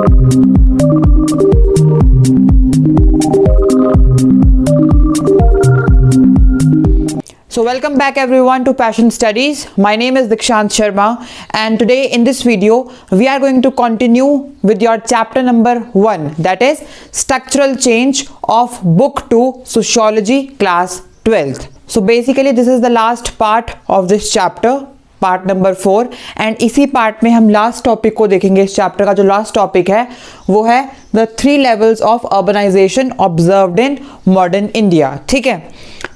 So welcome back everyone to Passion Studies. My name is Dikshant Sharma and today in this video we are going to continue with your chapter number 1, that is structural change of book 2 Sociology class 12th. So basically this is the last part of this chapter, part number 4 and इसी part में हम last topic को देखेंगे। इस chapter का जो last topic है वो है the 3 levels of urbanization observed in modern India. ठीक है,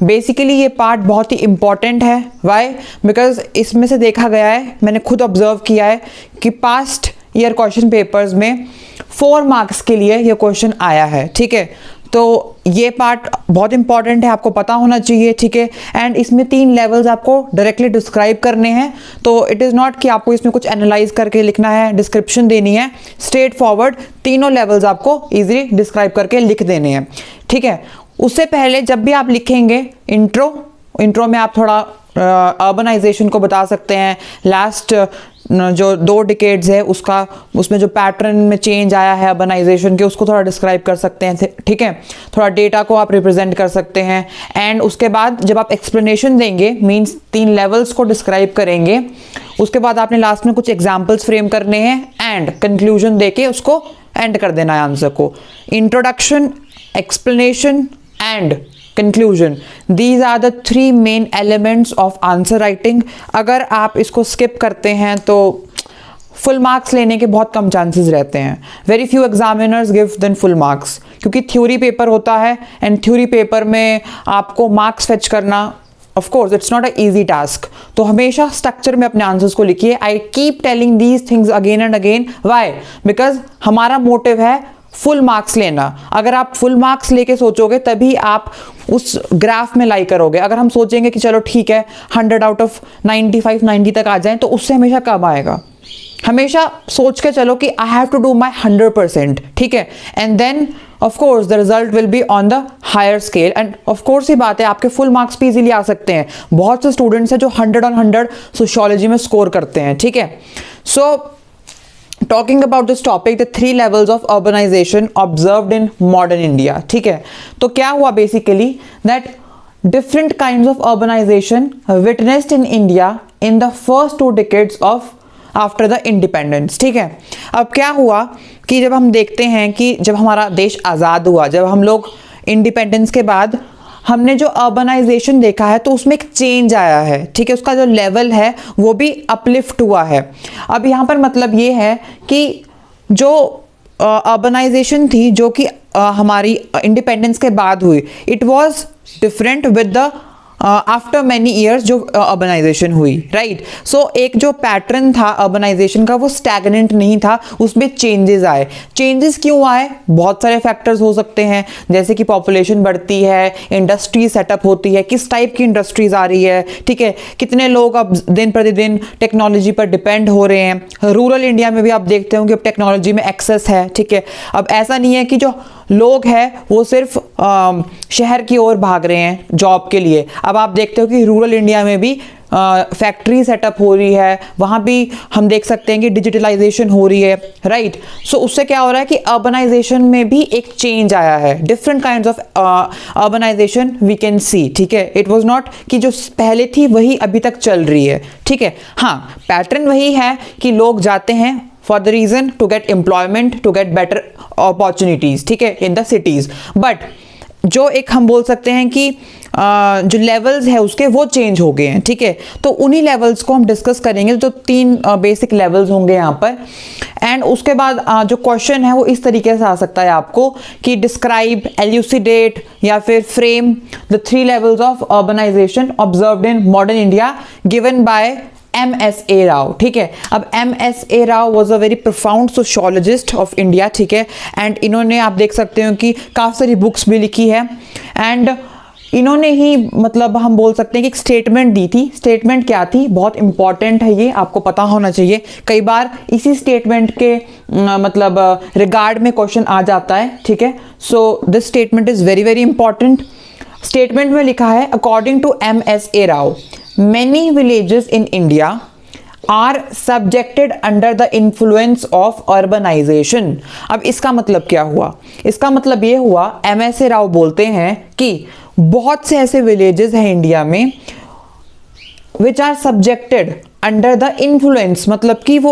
बेसिकली ये पार्ट बहुत ही इंपॉर्टेंट है। वाई? बिकॉज इसमें से देखा गया है, मैंने खुद ऑब्जर्व किया है कि पास्ट ईयर क्वेश्चन पेपर्स में 4 मार्क्स के लिए ये क्वेश्चन आया है। ठीक है, तो ये पार्ट बहुत इंपॉर्टेंट है, आपको पता होना चाहिए। ठीक है, एंड इसमें 3 लेवल्स आपको डायरेक्टली डिस्क्राइब करने हैं, तो इट इज़ नॉट कि आपको इसमें कुछ एनालाइज करके लिखना है, डिस्क्रिप्शन देनी है। स्ट्रेट फॉरवर्ड तीनों लेवल्स आपको इजीली डिस्क्राइब करके लिख देने हैं। ठीक है, उससे पहले जब भी आप लिखेंगे इंट्रो में आप थोड़ा अर्बनाइजेशन को बता सकते हैं, लास्ट जो 2 डिकेड्स है उसमें जो पैटर्न में चेंज आया है अर्बनाइजेशन के, उसको थोड़ा डिस्क्राइब कर सकते हैं। ठीक है, थोड़ा डेटा को आप रिप्रेजेंट कर सकते हैं। एंड उसके बाद जब आप एक्सप्लेनेशन देंगे, मींस 3 लेवल्स को डिस्क्राइब करेंगे, उसके बाद आपने लास्ट में कुछ एग्जांपल्स फ्रेम करने हैं एंड कंक्लूजन देके उसको एंड कर देना है आंसर को। Introduction, explanation and conclusion, these are the 3 main elements of answer writing. अगर आप इसको स्किप करते हैं तो फुल मार्क्स लेने के बहुत कम चांसेस रहते हैं। Very few examiners give then full marks, क्योंकि थ्योरी पेपर होता है एंड थ्योरी पेपर में आपको मार्क्स फेच करना of course it's not a easy task. तो हमेशा स्ट्रक्चर में अपने आंसर्स को लिखिए। I keep telling these things again and again. Why? Because हमारा मोटिव है फुल मार्क्स लेना। अगर आप फुल मार्क्स लेके सोचोगे तभी आप उस ग्राफ में लाई करोगे। अगर हम सोचेंगे कि चलो ठीक है 100 आउट ऑफ 95 90 तक आ जाएं, तो उससे हमेशा कम आएगा। हमेशा सोच के चलो कि I have to do my 100%। ठीक है, and then of course the result will be on the higher scale. And of course ही बात है, आपके फुल मार्क्स भी इजीली आ सकते हैं। बहुत से स्टूडेंट्स हैं जो 100 on 100 सोशियोलॉजी में स्कोर करते हैं। ठीक है, सो talking about this topic, the 3 levels of urbanization observed in modern India. ठीक है, तो क्या हुआ basically that different kinds of urbanization witnessed in India in the first 2 decades of after the independence. ठीक है, अब क्या हुआ कि जब हम देखते हैं कि जब हमारा देश आज़ाद हुआ, जब हम लोग इंडिपेंडेंस के बाद हमने जो अर्बनाइजेशन देखा है तो उसमें एक चेंज आया है। ठीक है, उसका जो लेवल है वो भी अपलिफ्ट हुआ है। अब यहाँ पर मतलब ये है कि जो अर्बनाइजेशन थी जो कि हमारी इंडिपेंडेंस के बाद हुई, it was different with the after many years जो अर्बनाइजेशन हुई। राइट, सो एक जो पैटर्न था अर्बनाइजेशन का वो स्टैगनेंट नहीं था, उसमें चेंजेस आए। चेंजेस क्यों आए? बहुत सारे फैक्टर्स हो सकते हैं, जैसे कि पॉपुलेशन बढ़ती है, इंडस्ट्री सेटअप होती है, किस टाइप की इंडस्ट्रीज आ रही है। ठीक है, कितने लोग अब दिन प्रतिदिन टेक्नोलॉजी पर डिपेंड हो रहे हैं। रूरल इंडिया में भी आप देखते हो कि अब टेक्नोलॉजी में एक्सेस है। ठीक है, अब ऐसा नहीं है कि जो लोग हैं वो सिर्फ शहर की ओर भाग रहे हैं जॉब के लिए। अब आप देखते हो कि रूरल इंडिया में भी फैक्ट्री सेटअप हो रही है, वहाँ भी हम देख सकते हैं कि डिजिटलाइजेशन हो रही है। राइट, सो उससे क्या हो रहा है कि अर्बनाइजेशन में भी एक चेंज आया है। Different kinds of urbanization we can see. ठीक है, इट वाज नॉट कि जो पहले थी वही अभी तक चल रही है। ठीक है, हाँ, पैटर्न वही है कि लोग जाते हैं for the reason to get employment, to get better opportunities, ठीक है, in the cities। but जो एक हम बोल सकते हैं कि जो लेवल्स है उसके वो चेंज हो गए हैं। ठीक है, तो उन्हीं लेवल्स को हम डिस्कस करेंगे। तो 3 बेसिक लेवल्स होंगे यहाँ पर। एंड उसके बाद जो क्वेश्चन है वो इस तरीके से आ सकता है आपको कि डिस्क्राइब, एल्यूसिडेट या फिर frame the 3 levels of urbanization observed in modern India given by M.S.A. Rao. ठीक है, अब M.S.A. Rao was a very profound sociologist of India. ठीक है, एंड इन्होंने आप देख सकते हो कि काफ़ी सारी बुक्स भी लिखी है। एंड इन्होंने ही मतलब हम बोल सकते हैं कि एक स्टेटमेंट दी थी। स्टेटमेंट क्या थी? बहुत इंपॉर्टेंट है, ये आपको पता होना चाहिए। कई बार इसी स्टेटमेंट के मतलब रिगार्ड में क्वेश्चन आ जाता है। ठीक है, so this statement is very very important. Statement में लिखा है, according to M.S.A. Rao, many villages in India are subjected under the influence of urbanization. अब इसका मतलब क्या हुआ? इसका मतलब ये हुआ, एमएसए राव बोलते हैं कि बहुत से ऐसे विलेजेस हैं इंडिया में which are subjected under the influence, मतलब कि वो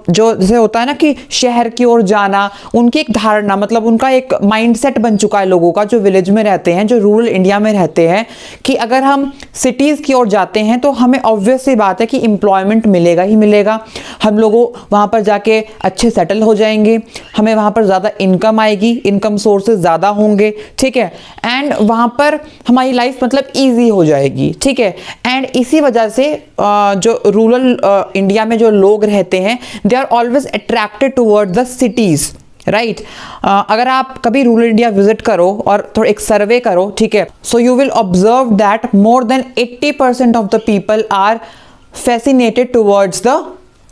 जो जैसे होता है ना कि शहर की ओर जाना, उनकी एक धारणा, मतलब उनका एक माइंडसेट बन चुका है लोगों का जो विलेज में रहते हैं, जो रूरल इंडिया में रहते हैं, कि अगर हम सिटीज़ की ओर जाते हैं तो हमें ऑब्वियस सी बात है कि एम्प्लॉयमेंट मिलेगा ही मिलेगा, हम लोगों वहाँ पर जाके अच्छे सेटल हो जाएंगे, हमें वहाँ पर ज़्यादा इनकम आएगी, इनकम सोर्सेज ज़्यादा होंगे, ठीक है, एंड वहाँ पर हमारी लाइफ मतलब ईजी हो जाएगी, ठीक है। एंड इसी वजह से जो रूरल इंडिया में जो लोग रहते हैं, they are always attracted toward the cities, right. अगर आप कभी रूरल इंडिया विजिट करो और थोड़ा एक सर्वे करो, ठीक है, so you will observe that more than 80% of the people are fascinated towards the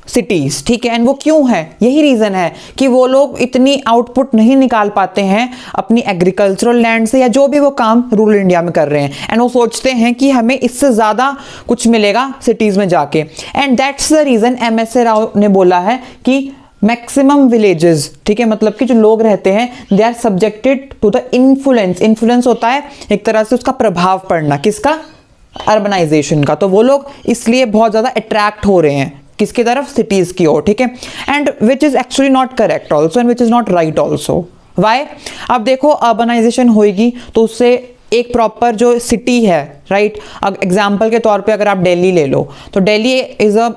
cities, ठीक है। एंड वो क्यों है? यही रीजन है कि वो लोग इतनी आउटपुट नहीं निकाल पाते हैं अपनी एग्रीकल्चरल लैंड से, या जो भी वो काम रूरल इंडिया में कर रहे हैं, एंड वो सोचते हैं कि हमें इससे ज्यादा कुछ मिलेगा सिटीज में जाके। And that's the reason MSA Rao ने बोला है कि मैक्सिमम विलेजेस, ठीक है, मतलब कि जो लोग रहते हैं, they are subjected to the influence. Influence होता है एक तरह से उसका प्रभाव पड़ना, किसका? अर्बनाइजेशन का। तो वो लोग इसलिए बहुत ज्यादा अट्रैक्ट हो रहे हैं किसकी तरफ? सिटीज की ओर, ठीक है। And which is actually not correct also and which is not right also. Why? अब देखो, अर्बनाइजेशन होएगी तो उससे एक प्रॉपर जो सिटी है, राइट, अब एग्जाम्पल के तौर पे अगर आप दिल्ली ले लो तो Delhi is a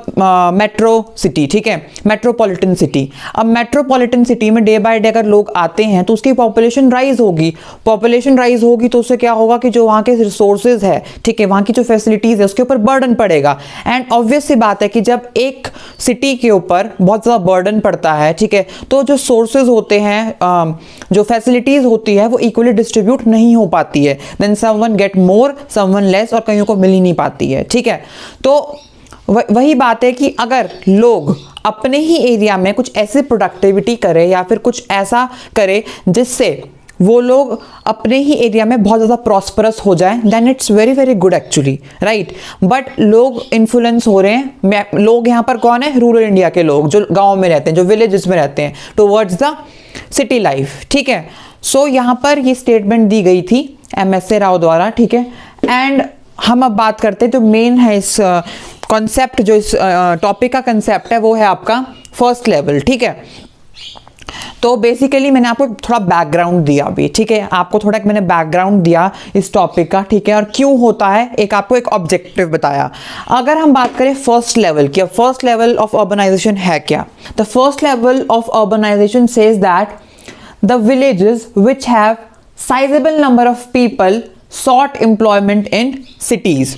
metro city, ठीक है, मेट्रोपॉलिटन सिटी। अब मेट्रोपॉलिटन सिटी में डे बाय डे अगर लोग आते हैं तो उसकी पॉपुलेशन राइज होगी, पॉपुलेशन राइज होगी तो उससे क्या होगा कि जो वहाँ के रिसोर्सेज है, ठीक है, वहाँ की जो फैसिलिटीज है उसके ऊपर बर्डन पड़ेगा। एंड ऑब्वियस सी बात है कि जब एक सिटी के ऊपर बहुत ज़्यादा बर्डन पड़ता है, ठीक है, तो जो सोर्सेज होते हैं, जो फैसिलिटीज होती है वो इक्वली डिस्ट्रीब्यूट नहीं हो पाती है, then someone get more someone less, और कईयों को मिल ही नहीं पाती है, ठीक है। तो वही बात है कि अगर लोग अपने ही एरिया में कुछ ऐसी प्रोडक्टिविटी करे या फिर कुछ ऐसा करे जिससे वो लोग अपने ही एरिया में बहुत ज़्यादा प्रॉस्परस हो जाए, then it's very very good actually, right. But लोग इन्फ्लुएंस हो रहे हैं, लोग यहाँ पर कौन है? रूरल इंडिया के लोग जो गाँव में रहते हैं, जो विलेजेस में रहते हैं, टुवर्ड्स द सिटी लाइफ, ठीक है। सो यहाँ पर ये स्टेटमेंट दी गई थी एमएसए राव द्वारा, ठीक है। एंड हम अब बात करते हैं, जो मेन है इस कॉन्सेप्ट, जो इस टॉपिक का कंसेप्ट है वो है आपका फर्स्ट लेवल, ठीक है। तो बेसिकली मैंने आपको थोड़ा बैकग्राउंड दिया अभी, ठीक है, आपको थोड़ा मैंने बैकग्राउंड दिया इस टॉपिक का, ठीक है, और क्यों होता है, एक आपको एक ऑब्जेक्टिव बताया। अगर हम बात करें फर्स्ट लेवल की, फर्स्ट लेवल ऑफ अर्बनाइजेशन है क्या? The first level of urbanization says that the villages which have sizable number of people sought employment in cities।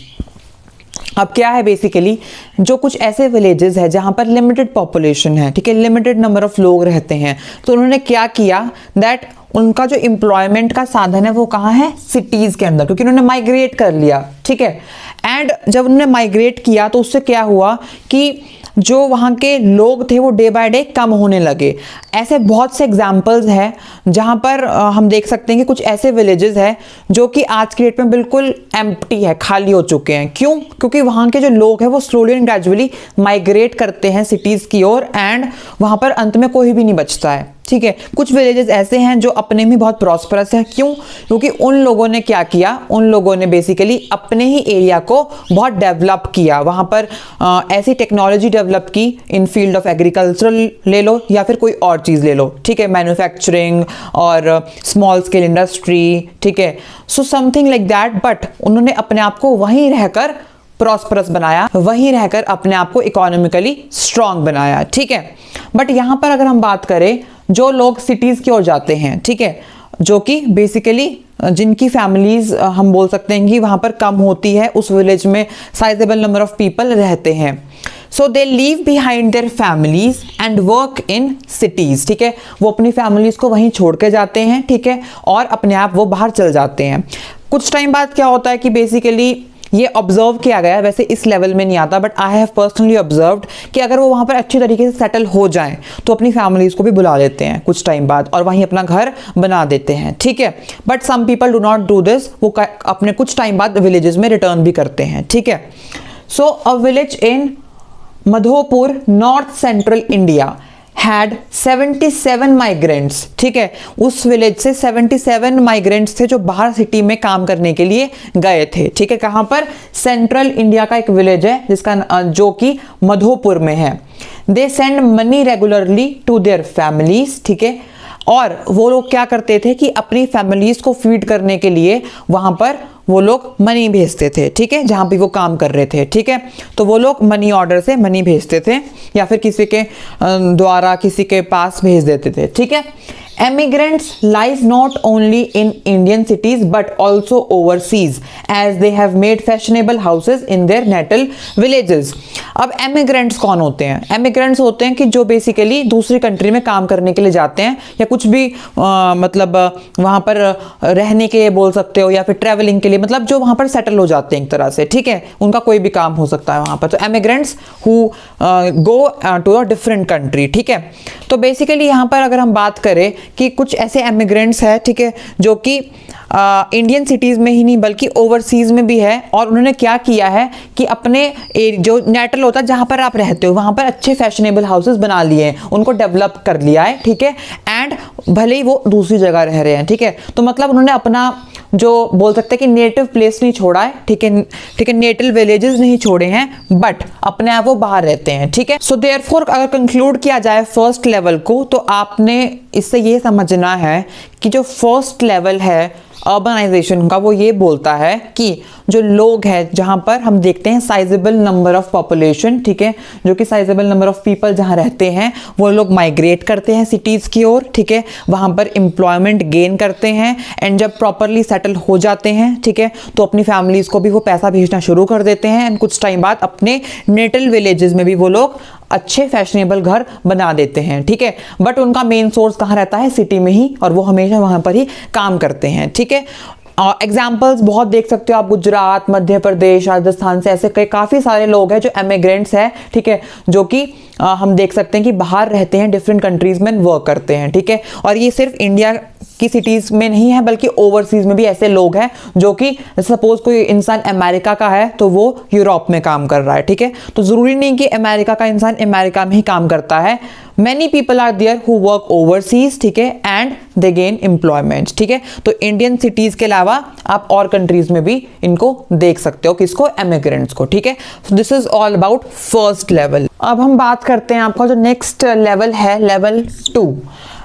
अब क्या है बेसिकली, जो कुछ ऐसे विलेजेस है जहां पर लिमिटेड पॉपुलेशन है, ठीक है, लिमिटेड नंबर ऑफ लोग रहते हैं, तो उन्होंने क्या किया दैट उनका जो एम्प्लॉयमेंट का साधन है वो कहाँ है? सिटीज के अंदर, क्योंकि उन्होंने माइग्रेट कर लिया, ठीक है। एंड जब उन्होंने माइग्रेट किया तो उससे क्या हुआ कि जो वहाँ के लोग थे वो डे बाय डे कम होने लगे। ऐसे बहुत से एग्जाम्पल्स हैं जहाँ पर हम देख सकते हैं कि कुछ ऐसे विलेजेस हैं जो कि आज के डेट में बिल्कुल एम्प्टी है, खाली हो चुके हैं। क्यों? क्योंकि वहाँ के जो लोग हैं वो स्लोली एंड ग्रेजुअली माइग्रेट करते हैं सिटीज़ की ओर, एंड वहाँ पर अंत में कोई भी नहीं बचता है, ठीक है। कुछ विलेजेस ऐसे हैं जो अपने में बहुत प्रॉस्परस है। क्यों? क्योंकि उन लोगों ने क्या किया, उन लोगों ने बेसिकली अपने ही एरिया को बहुत डेवलप किया, वहाँ पर ऐसी टेक्नोलॉजी डेवलप की इन फील्ड ऑफ एग्रीकल्चरल ले लो या फिर कोई और चीज़ ले लो, ठीक है, मैन्युफैक्चरिंग और स्मॉल स्केल इंडस्ट्री, ठीक है, so something like that. But उन्होंने अपने आप को वहीं रहकर प्रॉस्परस बनाया, वहीं रहकर अपने आप को इकोनॉमिकली स्ट्रांग बनाया, ठीक है। बट यहाँ पर अगर हम बात करें जो लोग सिटीज़ की ओर जाते हैं, ठीक है, जो कि बेसिकली जिनकी फैमिलीज हम बोल सकते हैं कि वहाँ पर कम होती है, उस विलेज में साइजेबल नंबर ऑफ पीपल रहते हैं, so they leave behind their families and work in cities, ठीक है, वो अपनी फैमिलीज को वहीं छोड़ के जाते हैं, ठीक है, और अपने आप वो बाहर चल जाते हैं। कुछ टाइम बाद क्या होता है कि बेसिकली ये ऑब्जर्व किया गया, वैसे इस लेवल में नहीं आता, but I have personally observed कि अगर वो वहाँ पर अच्छी तरीके से सेटल हो जाएं तो अपनी फैमिलीज को भी बुला लेते हैं कुछ टाइम बाद और वहीं अपना घर बना देते हैं, ठीक है। But some people do not do this, वो अपने कुछ टाइम बाद विलेजेस में रिटर्न भी करते हैं, ठीक है। So a village in Madhopur, north central India, had 77 migrants, ठीक है। उस विलेज से 77 माइग्रेंट्स थे जो बाहर सिटी में काम करने के लिए गए थे, ठीक है। कहां पर? सेंट्रल इंडिया का एक विलेज है जिसका जो कि मधोपुर में है। They send money regularly to their families, ठीक है। और वो लोग क्या करते थे कि अपनी फैमिलीज को फीड करने के लिए वहां पर वो लोग मनी भेजते थे, ठीक है, जहां पे वो काम कर रहे थे, ठीक है। तो वो लोग मनी ऑर्डर से मनी भेजते थे या फिर किसी के द्वारा किसी के पास भेज देते थे, ठीक है। Emigrants lies not only in Indian cities but also overseas as they have made fashionable houses in their natal villages. अब emigrants कौन होते हैं? emigrants होते हैं कि जो बेसिकली दूसरी कंट्री में काम करने के लिए जाते हैं या कुछ भी मतलब वहाँ पर रहने के लिए बोल सकते हो या फिर ट्रैवलिंग के लिए, मतलब जो वहाँ पर सेटल हो जाते हैं एक तरह से, ठीक है। उनका कोई भी काम हो सकता है वहाँ पर। तो emigrants who go to a different country, ठीक है। तो बेसिकली यहाँ पर अगर हम बात करें कि कुछ ऐसे एमिग्रेंट्स हैं, ठीक है, जो कि इंडियन सिटीज़ में ही नहीं बल्कि ओवरसीज़ में भी है। और उन्होंने क्या किया है कि अपने जो नेटल होता है जहाँ पर आप रहते हो वहाँ पर अच्छे फैशनेबल हाउसेस बना लिए हैं, उनको डेवलप कर लिया है, ठीक है। एंड भले ही वो दूसरी जगह रह रहे हैं, ठीक है। तो मतलब उन्होंने अपना जो बोल सकते हैं कि नेटिव प्लेस नहीं छोड़ा है, ठीक है, ठीक है, नेटिव विलेजेस नहीं छोड़े हैं, बट अपने आप वो बाहर रहते हैं, ठीक है। सो देयरफॉर अगर कंक्लूड किया जाए फर्स्ट लेवल को, तो आपने इससे ये समझना है कि जो फर्स्ट लेवल है अर्बनाइजेशन का वो ये बोलता है कि जो लोग हैं जहाँ पर हम देखते हैं साइजेबल नंबर ऑफ पॉपुलेशन, ठीक है, जो कि साइजेबल नंबर ऑफ पीपल जहाँ रहते हैं वो लोग माइग्रेट करते हैं सिटीज़ की ओर, ठीक है, वहाँ पर एम्प्लॉयमेंट गेन करते हैं एंड जब प्रॉपरली सेटल हो जाते हैं, ठीक है, तो अपनी फैमिलीज़ को भी वो पैसा भेजना शुरू कर देते हैं एंड कुछ टाइम बाद अपने नेटल विलेजेस में भी वो लोग अच्छे फैशनेबल घर बना देते हैं, ठीक है। बट उनका मेन सोर्स कहाँ रहता है? सिटी में ही, और वो हमेशा वहाँ पर ही काम करते हैं, ठीक है। एग्जाम्पल्स बहुत देख सकते हो आप, गुजरात, मध्य प्रदेश, राजस्थान से ऐसे काफ़ी सारे लोग हैं जो एमिग्रेंट्स हैं, ठीक है, जो कि हम देख सकते हैं कि बाहर रहते हैं, डिफरेंट कंट्रीज में वर्क करते हैं, ठीक है। और ये सिर्फ इंडिया की सिटीज़ में नहीं है बल्कि ओवरसीज़ में भी ऐसे लोग हैं जो कि सपोज कोई इंसान अमेरिका का है तो वो यूरोप में काम कर रहा है, ठीक है। तो ज़रूरी नहीं कि अमेरिका का इंसान अमेरिका में ही काम करता है। Many people are there who work overseas, ठीक है, एंड दे गेन एम्प्लॉयमेंट, ठीक है। तो इंडियन सिटीज़ के अलावा आप और कंट्रीज में भी इनको देख सकते हो, किसको? एमिग्रेंट्स को, ठीक है। So this is all about first level. अब हम बात करते हैं आपका जो नेक्स्ट लेवल है, लेवल 2।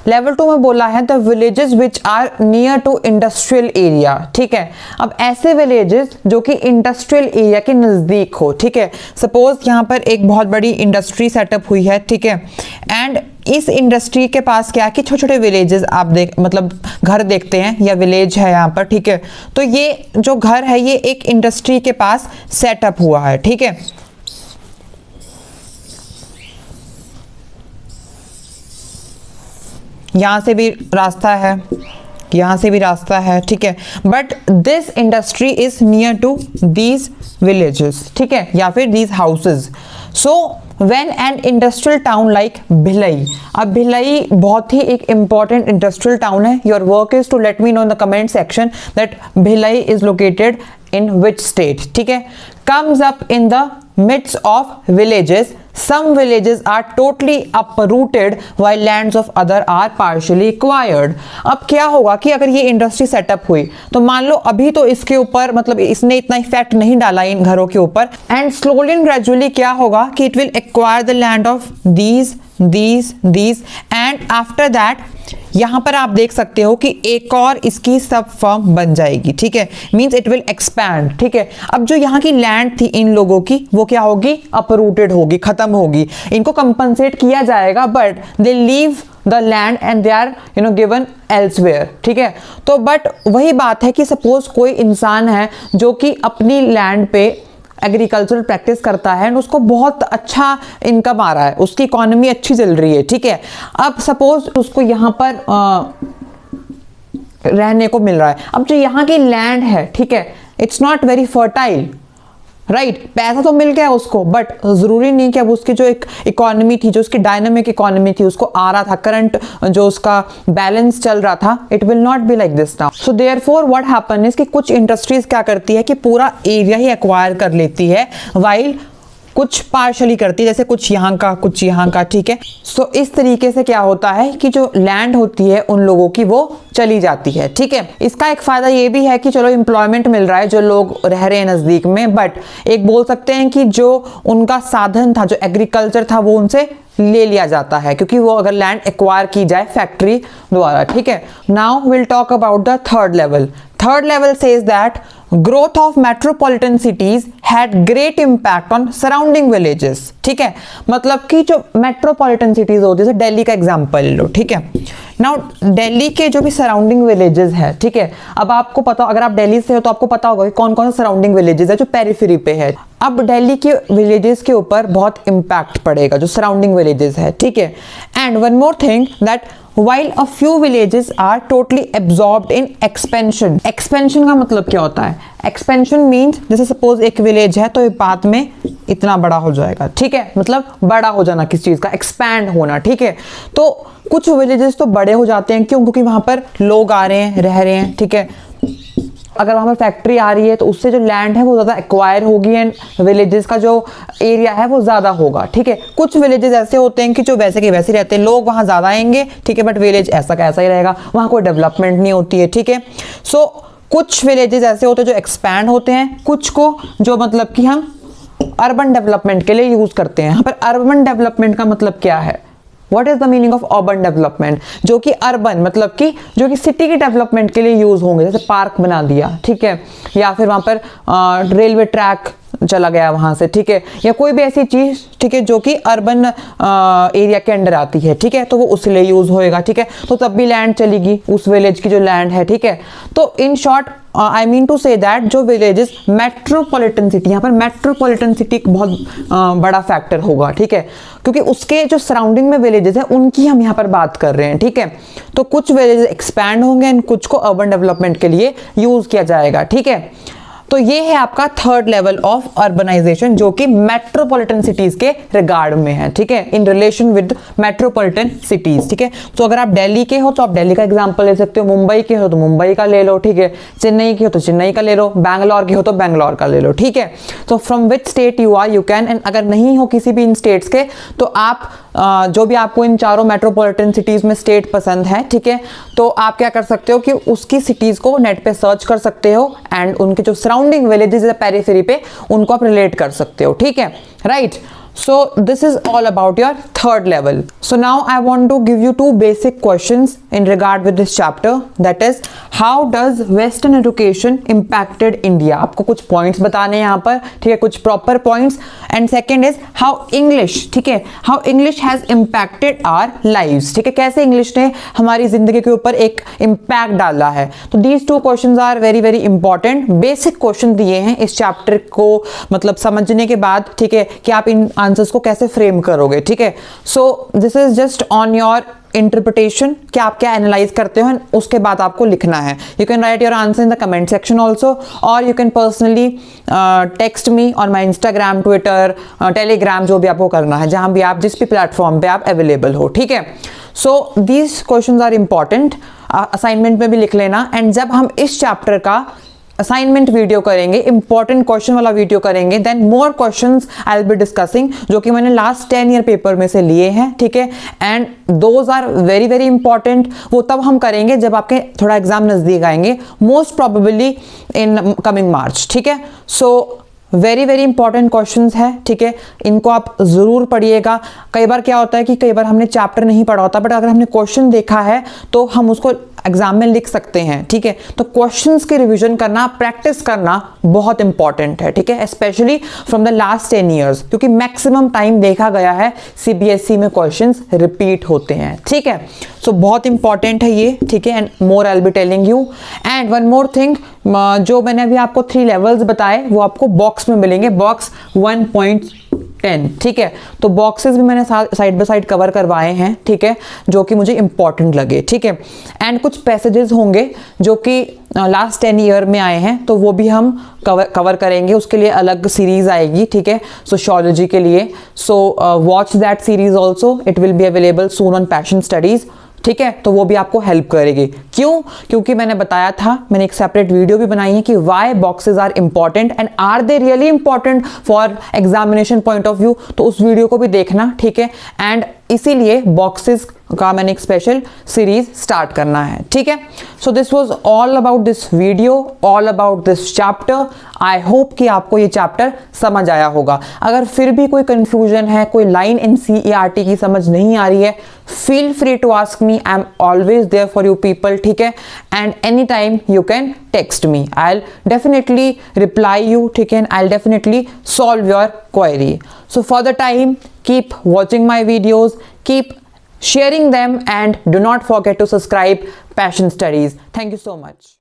लेवल 2 में बोला है the villages which are near to industrial area, ठीक है। अब ऐसे विलेजेस जो कि इंडस्ट्रियल एरिया के नज़दीक हो, ठीक है। सपोज यहाँ पर एक बहुत बड़ी इंडस्ट्री सेटअप हुई है, ठीक है, एंड इस इंडस्ट्री के पास क्या है कि छोटे छोटे विलेजेस आप मतलब घर देखते हैं या विलेज है यहाँ पर, ठीक है। तो ये जो घर है ये एक इंडस्ट्री के पास सेटअप हुआ है, ठीक है। यहाँ से भी रास्ता है, यहाँ से भी रास्ता है, ठीक है। But this industry is near to these villages, ठीक है, या फिर these houses. So when an industrial town like Bhilai, अब भिलाई बहुत ही एक important industrial town है, your work is to let me know in the comment section that Bhilai is located in which state, ठीक है, comes up in the midst of villages, some villages are totally uprooted while lands of other are partially acquired। अब क्या होगा कि अगर ये industry setup हुई तो मान लो अभी तो इसके ऊपर मतलब इसने इतना इफेक्ट नहीं डाला इन घरों के ऊपर, एंड स्लोली एंड ग्रेजुअली क्या होगा कि it will acquire the land of these and after that यहां पर आप देख सकते हो कि एक और इसकी सब फर्म बन जाएगी, ठीक है, मींस इट विल एक्सपैंड, ठीक है। अब जो यहाँ की लैंड थी इन लोगों की वो क्या होगी? अपरूटेड होगी, खत्म होगी। इनको कंपनसेट किया जाएगा but they leave the land and they are given elsewhere, ठीक है। तो बट वही बात है कि सपोज कोई इंसान है जो कि अपनी लैंड पे एग्रीकल्चरल प्रैक्टिस करता है और उसको बहुत अच्छा इनकम आ रहा है, उसकी इकोनॉमी अच्छी चल रही है, ठीक है। अब सपोज उसको यहाँ पर रहने को मिल रहा है, अब जो यहाँ की लैंड है, ठीक है, it's not very fertile, right, पैसा तो मिल गया उसको बट जरूरी नहीं कि अब उसकी जो एक इकोनॉमी थी, जो उसकी डायनामिक इकोनॉमी थी, उसको आ रहा था करंट जो उसका बैलेंस चल रहा था, it will not be like this now. So therefore what happen is कि कुछ इंडस्ट्रीज क्या करती है कि पूरा एरिया ही एक्वायर कर लेती है, वाइल कुछ पार्शली करती है, जैसे कुछ यहाँ का कुछ यहाँ का, ठीक है। सो इस तरीके से क्या होता है कि जो लैंड होती है उन लोगों की वो चली जाती है, ठीक है। इसका एक फायदा ये भी है कि चलो एम्प्लॉयमेंट मिल रहा है जो लोग रह रहे हैं नजदीक में, बट एक बोल सकते हैं कि जो उनका साधन था, जो एग्रीकल्चर था, वो उनसे ले लिया जाता है, क्योंकि वो अगर लैंड एक्वायर की जाए फैक्ट्री द्वारा, ठीक है। Now will talk about the third level. Third level says that growth of metropolitan cities had great impact on surrounding villages, ठीक है। मतलब कि जो मेट्रोपॉलिटन सिटीज होती है, जैसे दिल्ली का एग्जांपल लो, ठीक है। नाउ दिल्ली के जो भी सराउंडिंग विलेजेस है, ठीक है। अब आपको पता, अगर आप दिल्ली से हो तो आपको पता होगा कि कौन कौन से सराउंडिंग विलेजेस है जो पेरिफेरी पे है। अब दिल्ली के विलेजेस के ऊपर बहुत इम्पैक्ट पड़ेगा, जो सराउंडिंग विलेजेस है, ठीक है। And one more thing that while a few villages are totally absorbed in expansion। expansion का मतलब क्या होता है? expansion means जैसे सपोज एक विलेज है तो ये बाद में इतना बड़ा हो जाएगा, ठीक है। मतलब बड़ा हो जाना किस चीज का, एक्सपैंड होना, ठीक है। तो कुछ विलेजेस तो बड़े हो जाते हैं, क्यों? क्योंकि वहां पर लोग आ रहे हैं, रह रहे हैं, ठीक है। अगर वहां पर फैक्ट्री आ रही है तो उससे जो लैंड है वो ज़्यादा एक्वायर होगी एंड विलेजेस का जो एरिया है वो ज़्यादा होगा, ठीक है। कुछ विलेजेस ऐसे होते हैं कि जो वैसे के वैसे रहते हैं, लोग वहां ज़्यादा आएंगे, ठीक है, बट विलेज ऐसा का ऐसा ही रहेगा, वहां कोई डेवलपमेंट नहीं होती है, ठीक है। सो कुछ विलेजेस ऐसे होते हैं जो एक्सपैंड होते हैं, कुछ को जो मतलब कि हम अर्बन डेवलपमेंट के लिए यूज़ करते हैं। यहाँ पर अर्बन डेवलपमेंट का मतलब क्या है? What is the meaning of urban development? जो कि अर्बन मतलब कि जो कि सिटी के डेवलपमेंट के लिए यूज होंगे, जैसे पार्क बना दिया, ठीक है, या फिर वहां पर रेलवे ट्रैक चला गया वहां से, ठीक है, या कोई भी ऐसी चीज, ठीक है, जो कि अर्बन एरिया के अंडर आती है, ठीक है, तो वो उसके लिए यूज होएगा, ठीक है। तो तब भी लैंड चलेगी, उस विलेज की जो लैंड है, ठीक है। तो in short I mean to say that जो विलेजेस मेट्रोपॉलिटन सिटी, यहाँ पर मेट्रोपॉलिटन सिटी एक बहुत बड़ा फैक्टर होगा, ठीक है, क्योंकि उसके जो सराउंडिंग में विलेजेस हैं उनकी हम यहाँ पर बात कर रहे हैं, ठीक है। तो कुछ विलेजेस एक्सपैंड होंगे एंड कुछ को अर्बन डेवलपमेंट के लिए यूज किया जाएगा, ठीक है। तो ये है आपका थर्ड लेवल ऑफ अर्बनाइजेशन, जो कि मेट्रोपॉलिटन सिटीज के रिगार्ड में है, ठीक है, in relation with metropolitan cities, ठीक है। तो अगर आप दिल्ली के हो तो आप दिल्ली का एग्जांपल ले सकते हो, मुंबई के हो तो मुंबई का ले लो, ठीक है, चेन्नई के हो तो चेन्नई का ले लो, बैंगलोर के हो तो बैंगलोर का ले लो, ठीक है। तो from which state you are you can, and अगर नहीं हो किसी भी इन स्टेट्स के तो आप जो भी आपको इन चारों मेट्रोपॉलिटन सिटीज में स्टेट पसंद है, ठीक है, तो आप क्या कर सकते हो कि उसकी सिटीज को नेट पे सर्च कर सकते हो एंड उनके जो सराउंडिंग विलेजेस है पेरिफेरी पे उनको आप रिलेट कर सकते हो, ठीक है, right. So this is all about your third level. So now I want to give you two basic questions in regard with this chapter, that is how does Western education impacted India? आपको कुछ points बताने हैं यहाँ पर, ठीक है, कुछ proper points, and second is how English, ठीक है, how English has impacted our lives, ठीक है, कैसे English ने हमारी जिंदगी के ऊपर एक impact डाला है। तो these two questions are very very important, basic question दिए हैं इस chapter को मतलब समझने के बाद, ठीक है, कि आप इन आंसर्स को कैसे फ्रेम करोगे, ठीक है। So this is just on your interpretation कि आप क्या एनालाइज करते हो, उसके बाद आपको लिखना है। You can write your answer in the comment section also, और you can personally text me on my Instagram, Twitter, Telegram, जो भी आपको करना है, जहां भी आप जिस भी प्लेटफॉर्म पे आप अवेलेबल हो, ठीक है। So these questions are important, assignment में भी लिख लेना। एंड जब हम इस चैप्टर का असाइनमेंट वीडियो करेंगे, इंपॉर्टेंट क्वेश्चन वाला वीडियो करेंगे, then more questions I will be discussing, जो कि मैंने लास्ट 10 ईयर पेपर में से लिए हैं, ठीक है, and those are very very important. वो तब हम करेंगे जब आपके थोड़ा एग्जाम नजदीक आएंगे, मोस्ट प्रोबेबली इन कमिंग मार्च, ठीक है। So very very important questions है, ठीक है, इनको आप जरूर पढ़िएगा। कई बार क्या होता है कि कई बार हमने चैप्टर नहीं पढ़ा होता, बट अगर हमने क्वेश्चन देखा है तो हम उसको एग्जाम में लिख सकते हैं, ठीक है। तो क्वेश्चंस के रिवीजन करना, प्रैक्टिस करना बहुत इंपॉर्टेंट है, ठीक है, specially from the last 10 years, क्योंकि मैक्सिमम टाइम देखा गया है सीबीएसई में क्वेश्चंस रिपीट होते हैं, ठीक है। सो बहुत इंपॉर्टेंट है ये, ठीक है, and more I will be telling you. And one more thing, जो मैंने अभी आपको 3 लेवल्स बताए वो आपको बॉक्स में मिलेंगे, बॉक्स 1.10, ठीक है। तो बॉक्सेस भी मैंने साइड बाय साइड कवर करवाए हैं, ठीक है, जो कि मुझे इंपॉर्टेंट लगे, ठीक है। एंड कुछ पैसेजेस होंगे जो कि लास्ट 10 ईयर में आए हैं, तो वो भी हम कवर करेंगे, उसके लिए अलग सीरीज आएगी, ठीक है, सोशियोलॉजी के लिए। So watch that series also, it will be available soon on passion studies. ठीक है, तो वो भी आपको हेल्प करेगी। क्यों? क्योंकि मैंने बताया था, मैंने एक सेपरेट वीडियो भी बनाई है कि why boxes are important and are they really important for examination point of view, तो उस वीडियो को भी देखना, ठीक है। एंड इसीलिए बॉक्सेस का मैंने एक स्पेशल सीरीज स्टार्ट करना है, ठीक है। So this was all about this video, all about this chapter. I hope कि आपको ये चैप्टर समझ आया होगा। अगर फिर भी कोई कंफ्यूजन है, कोई लाइन इन CERT की समझ नहीं आ रही है, feel free to ask me, I am always there for you people, ठीक है। And any time you can text me, I'll definitely reply you, ठीक है, I'll definitely solve your query. So for the time, keep watching my videos, keep sharing them, and do not forget to subscribe Passion Studies. Thank you so much.